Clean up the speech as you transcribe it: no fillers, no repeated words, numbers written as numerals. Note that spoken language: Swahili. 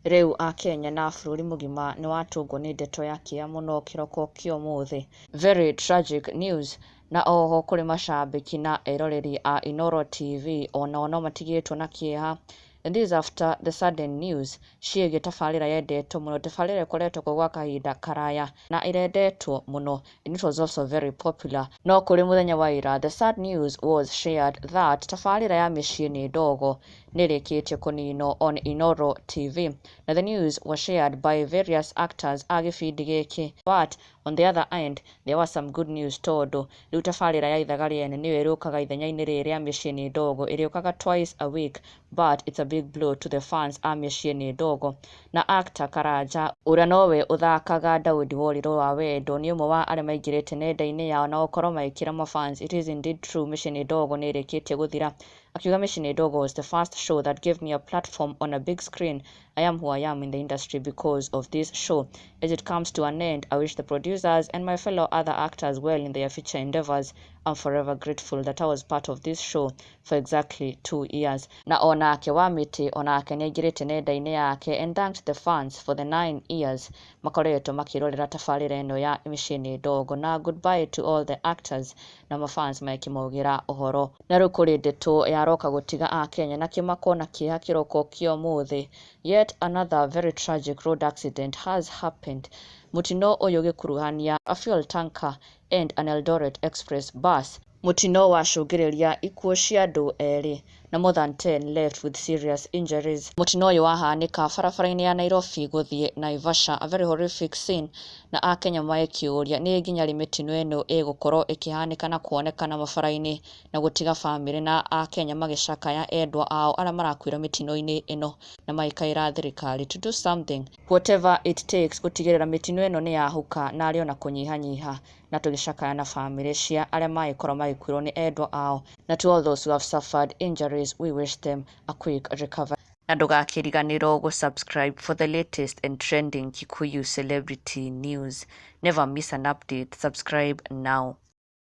Riu Akenya na bũrũri mũgima nĩ watũngwo nĩ ndeto ya kĩeha mũno kĩroko kĩa ũmũthĩ. Very tragic news. Na oho kũrĩ macambĩki na eroreri a Inooro TV onao no matigĩtwo na kĩeha. And this is after the sudden news ciĩgiĩ tabarĩra yendetwo mũno, tabarĩra ĩkoretwo kuo gwa kahinda karaya na ĩrendetwo mũno, and it was also very popular. No kũrĩ mũthenya wa ira, the sad news was shared that tabarĩra ya mĩciĩ nĩ ndogo nĩrĩkĩtie kũninwo on Inooro TV. Now the news was shared by various actors a gĩbindi gĩkĩ, but on the other end there was some good news tondũ rĩu tabarĩra ya ithaga rĩene nĩyo ĩrũkaga ithenya-inĩ rĩrĩ rĩa mĩciĩ nĩ ndogo, ĩrĩũkaga twice a week, but it's a big blow to the fans a mĩciĩ nĩ ndogo. Na actor Karanja ũrĩa nowe ũthakaga Daudi Worĩrũ wa wendo nĩ ũmwe wa arĩa maingĩrĩte nenda-inĩ yao na gũkorwo magĩkĩra mafans it is indeed true mĩciĩ nĩ ndogo nĩ ĩrĩkĩtie gũthira, akiuga mĩciĩ nĩ ndogo was the first show that gave me a platform on a big screen. I am who I am in the industry because of this show. As it comes to an end, I wish the producers and my fellow other actors well in their future endeavors. I'm forever grateful that I was part of this show for exactly 2 years. Na onake wa mĩtĩ onake nĩ aingĩrĩte nenda-inĩ yake and thanked the fans for the 9 years makoretwo makĩrorera tabarĩra ĩno ya mĩciĩ nĩ ndogo. Na goodbye to all the actors na mafans makĩmaugĩra ũhoro. Na rĩu kũrĩ ndeto yaroka gũtiga Akenya na kĩmako na kĩeha kĩroko kĩa ũmũthĩ. Yet another very tragic road accident has happened. Mũtino ũyũ gĩkuruhania a fuel tanker and an Eldoret Express bus. Mũtino wacũngĩrĩria ikuũ cia andũ erĩ na more than 10 left with serious injuries. Mũtino ũyũ wahanĩka barabara-inĩ ya Nairobi gũthiĩ Naivasha, a very horrific scene, na Akenya magĩkĩũria nĩ nginya rĩ mĩtino ĩno ĩgũkorwo ĩkĩhanĩka na kuonekana mabara-inĩ na gũtiga bamĩrĩ na Akenya magĩcakaya endwa ao arĩa marakuĩra mĩtino-inĩ ĩno na magĩkaĩra thirikari to do something whatever it takes gũtigĩrĩra mĩtino ĩno nĩ yahuka na arĩ ona kũnyihanyiha, na tũgĩcakaya na bamĩrĩ cia arĩa magĩkorwo magĩkuĩrwo nĩ endwa ao. Na to all those who have suffered injuries, we wish them a quick recovery. Na ndũgakĩriganĩrwo gũ-subscribe for the latest and trending Kikuyu celebrity news. Never miss an update. Subscribe now.